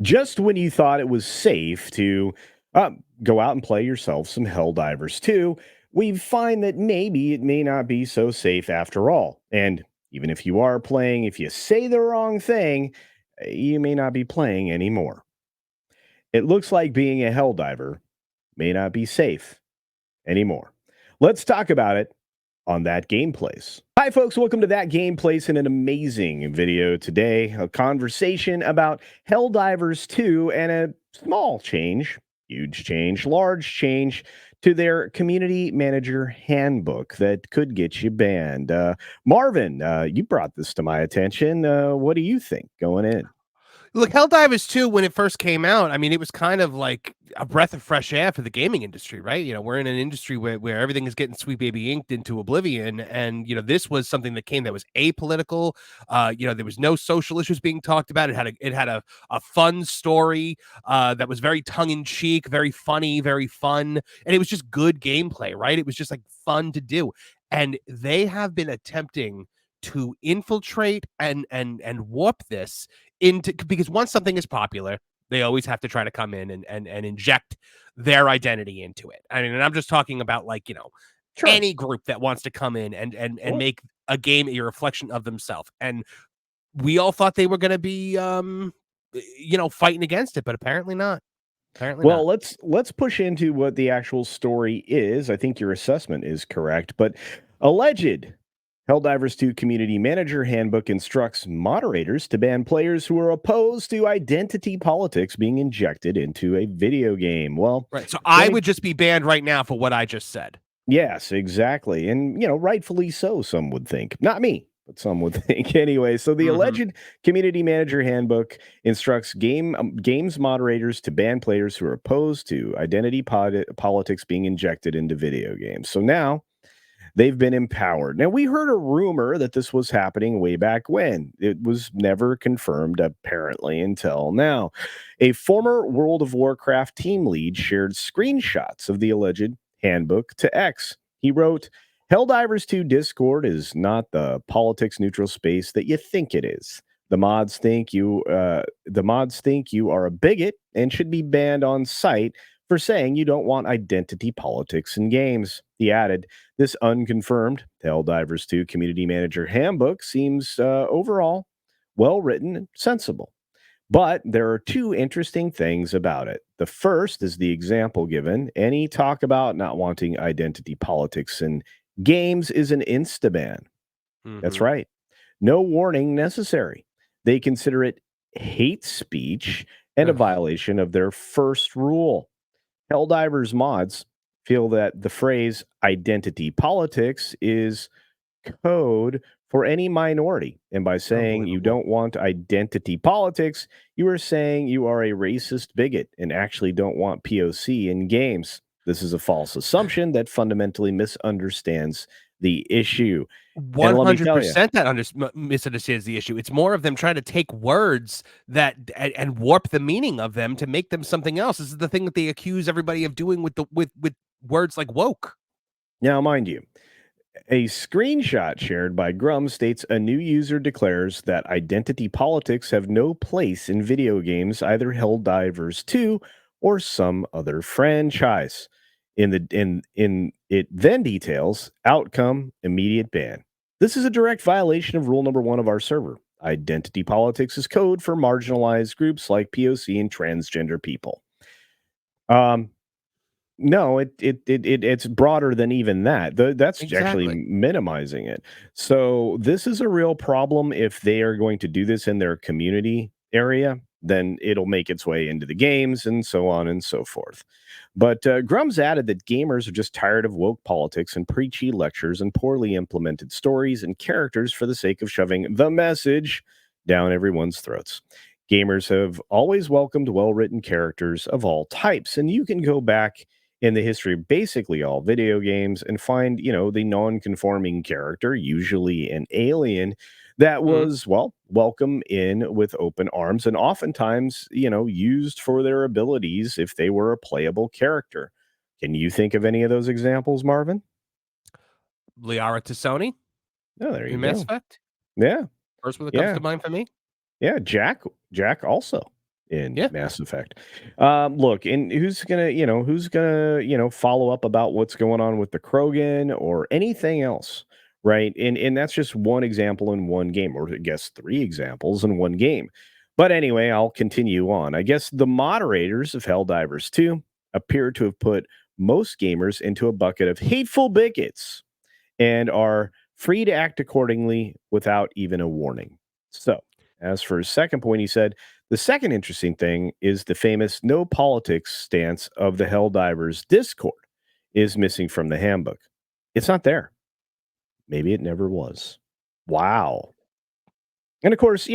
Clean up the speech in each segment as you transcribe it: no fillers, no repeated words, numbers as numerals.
Just when you thought it was safe to go out and play yourself some Helldivers 2, we find that maybe it may not be so safe after all. And even if you are playing, if you say the wrong thing, you may not be playing anymore. It looks like being a Helldiver may not be safe anymore. Let's talk about it on That Game Place. Hi, folks. Welcome to That Game Place and an amazing video today. A conversation about Helldivers 2 and a small change, huge change, large change to their Community Manager Handbook that could get you banned. Marvin, you brought this to my attention. What do you think going in? Look, Helldivers 2, when it first came out, I mean, it was kind of like a breath of fresh air for the gaming industry, right? We're in an industry where everything is getting sweet baby inked into oblivion. And, this was something that came that was apolitical. There was no social issues being talked about. It had a fun story that was very tongue in cheek, very funny, very fun. And it was just good gameplay, right? It was just like fun to do. And they have been attempting to infiltrate and warp this into, because once something is popular, they always have to try to come in and inject their identity into it. I mean, and I'm just talking about Sure. any group that wants to come in and Well, make a game a reflection of themselves. And we all thought they were going to be fighting against it, but apparently not. Apparently well, not. let's push into what the actual story is. I think your assessment is correct, but alleged Helldivers 2 Community Manager Handbook instructs moderators to ban players who are opposed to identity politics being injected into a video game. Well, Right. So let I me would just be banned right now for what I just said. yes, exactly. And, rightfully so, some would think. Not me, but some would think. Anyway, so the Mm-hmm. alleged Community Manager Handbook instructs games moderators to ban players who are opposed to identity politics being injected into video games. So now they've been empowered. Now, we heard a rumor that this was happening way back when. It was never confirmed, apparently, until now. A former World of Warcraft team lead shared screenshots of the alleged handbook to X. He wrote, Helldivers 2 Discord is not the politics neutral space that you think it is. The mods think you are a bigot and should be banned on site for saying you don't want identity politics in games. He added, this unconfirmed Helldivers 2 Community Manager Handbook seems overall well written and sensible. But there are two interesting things about it. The first is the example given. Any talk about not wanting identity politics in games is an insta-ban. That's Mm-hmm. right. No warning necessary. They consider it hate speech and a violation of their first rule. Helldivers mods feel that the phrase identity politics is code for any minority. And by saying you Unbelievable. don't want identity politics, you are saying you are a racist bigot and actually don't want POC in games. This is a false assumption that fundamentally misunderstands the issue. And let me tell you, 100% that misunderstands the issue. It's more of them trying to take words and warp the meaning of them to make them something else. This is the thing that they accuse everybody of doing with words like woke. now, mind you, a screenshot shared by Grum states a new user declares that identity politics have no place in video games, either Helldivers 2 or some other franchise. In it then details outcome immediate ban. This is a direct violation of rule number 1 of our server. Identity politics is code for marginalized groups like POC and transgender people. Um, no, it's broader than even that. That's actually Exactly. minimizing it. So this is a real problem. If they are going to do this in their community area, then it'll make its way into the games and so on and so forth. But Grum's added that gamers are just tired of woke politics and preachy lectures and poorly implemented stories and characters for the sake of shoving the message down everyone's throats. Gamers have always welcomed well-written characters of all types, and you can go back in the history of basically all video games and find, the non-conforming character, usually an alien, that Mhm. was, well, welcome in with open arms and oftentimes, used for their abilities if they were a playable character. Can you think of any of those examples, Marvin? Liara Tassoni Oh, there you in Mass go. Effect. Yeah. First one that comes Yeah. to mind for me. Yeah. Jack also. in Yeah. Mass Effect. Look, and who's gonna follow up about what's going on with the Krogan or anything else, right? And that's just one example in one game, or I guess three examples in one game. But anyway, I'll continue on. I guess the moderators of Helldivers 2 appear to have put most gamers into a bucket of hateful bigots and are free to act accordingly without even a warning. So, as for his second point, he said, the second interesting thing is the famous no politics stance of the Helldivers Discord is missing from the handbook. It's not there. Maybe it never was. Wow. And of course,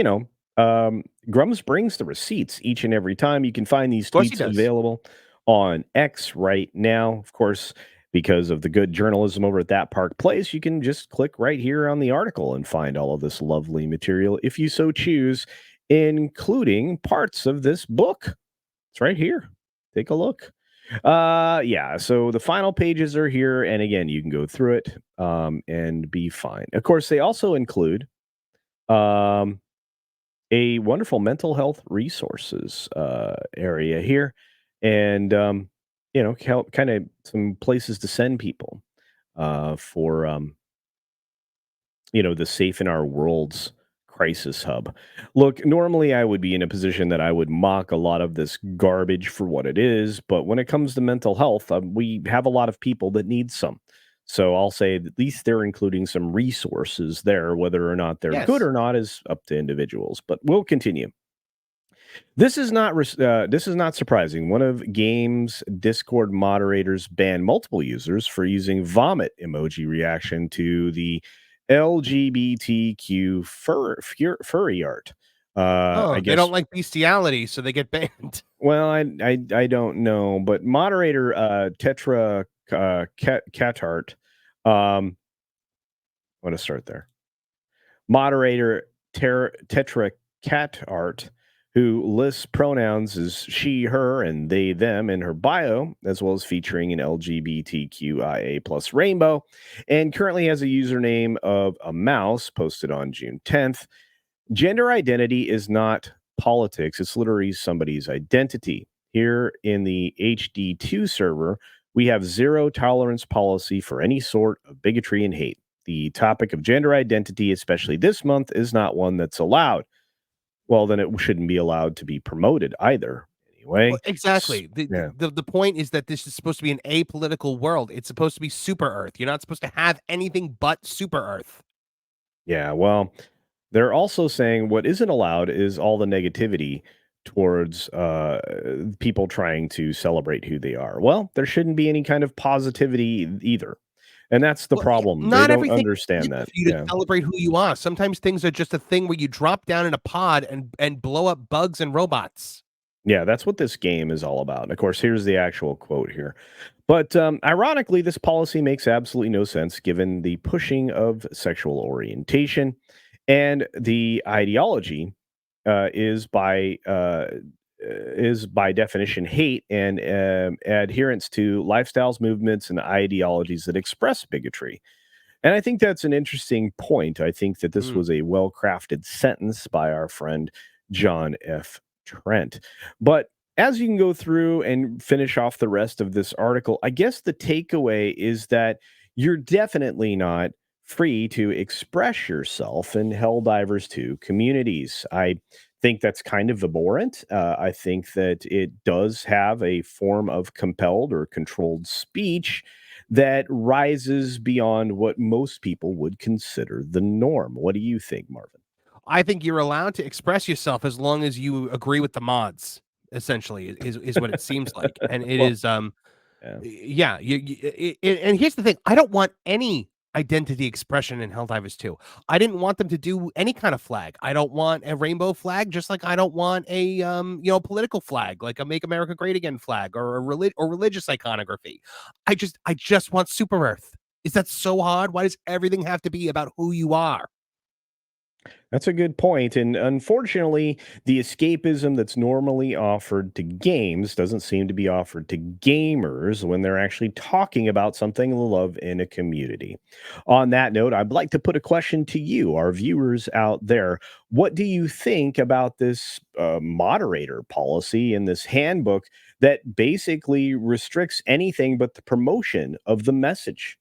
Grums brings the receipts each and every time. You can find these Of course he tweets does. available on X right now. Of course, because of the good journalism over at That Park Place, you can just click right here on the article and find all of this lovely material if you so choose, including parts of this book. It's right here. Take a look. Yeah, so the final pages are here, and again, you can go through it and be fine. Of course, they also include um a wonderful mental health resources area here, and kind of some places to send people for the Safe in Our Worlds crisis hub. Look, normally I would be in a position that I would mock a lot of this garbage for what it is, but when it comes to mental health, we have a lot of people that need some. So I'll say at least they're including some resources there. Whether or not they're good Yes. or not is up to individuals. But we'll continue. This is not surprising. One of game's Discord moderators banned multiple users for using vomit emoji reaction to the LGBTQ furry art. I Oh, they don't guess. like bestiality, so they get banned. Well, I don't know, but moderator Tetra Catart. I'm going to start there. Moderator Tetra Cat Art, who lists pronouns as she, her, and they, them in her bio, as well as featuring an LGBTQIA plus rainbow, and currently has a username of a mouse posted on June 10th. Gender identity is not politics, it's literally somebody's identity. Here in the HD2 server, we have zero tolerance policy for any sort of bigotry and hate. The topic of gender identity, especially this month, is not one that's allowed. Well, then it shouldn't be allowed to be promoted either. Well, Anyway, exactly. The, yeah, the the point is that this is supposed to be an apolitical world. It's supposed to be super Earth. You're not supposed to have anything but super Earth. yeah. Well, they're also saying what isn't allowed is all the negativity towards people trying to celebrate who they are. Well, there shouldn't be any kind of positivity either. And that's the Well, yeah, problem. They not don't everything is understand for that. you to Yeah. celebrate who you are. Sometimes things are just a thing where you drop down in a pod and blow up bugs and robots. Yeah, that's what this game is all about. And of course, here's the actual quote here. But ironically, this policy makes absolutely no sense given the pushing of sexual orientation and the ideology is by definition hate and adherence to lifestyles, movements, and ideologies that express bigotry. And I think that's an interesting point. I think that this Mm. was a well crafted sentence by our friend John F. Trent. But as you can go through and finish off the rest of this article, I guess the takeaway is that you're definitely not free to express yourself in Helldivers 2 communities. I think that's kind of abhorrent. I think that it does have a form of compelled or controlled speech that rises beyond what most people would consider the norm. What do you think, Marvin? I think you're allowed to express yourself as long as you agree with the mods, essentially, is what it seems like. And it Well, is yeah. yeah, and here's the thing, I don't want any identity expression in Helldivers 2. I didn't want them to do any kind of flag. I don't want a rainbow flag, just like I don't want a political flag, like a Make America Great Again flag or a religious iconography. I just want Super Earth. Is that so hard? Why does everything have to be about who you are? That's a good point. And unfortunately, the escapism that's normally offered to games doesn't seem to be offered to gamers when they're actually talking about something they love in a community. On that note, I'd like to put a question to you, our viewers out there. What do you think about this moderator policy in this handbook that basically restricts anything but the promotion of the message?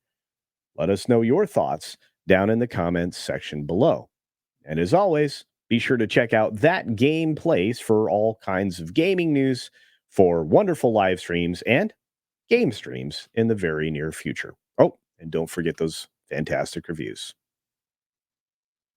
Let us know your thoughts down in the comments section below. And as always, be sure to check out that game place for all kinds of gaming news, for wonderful live streams and game streams in the very near future. Oh, and don't forget those fantastic reviews.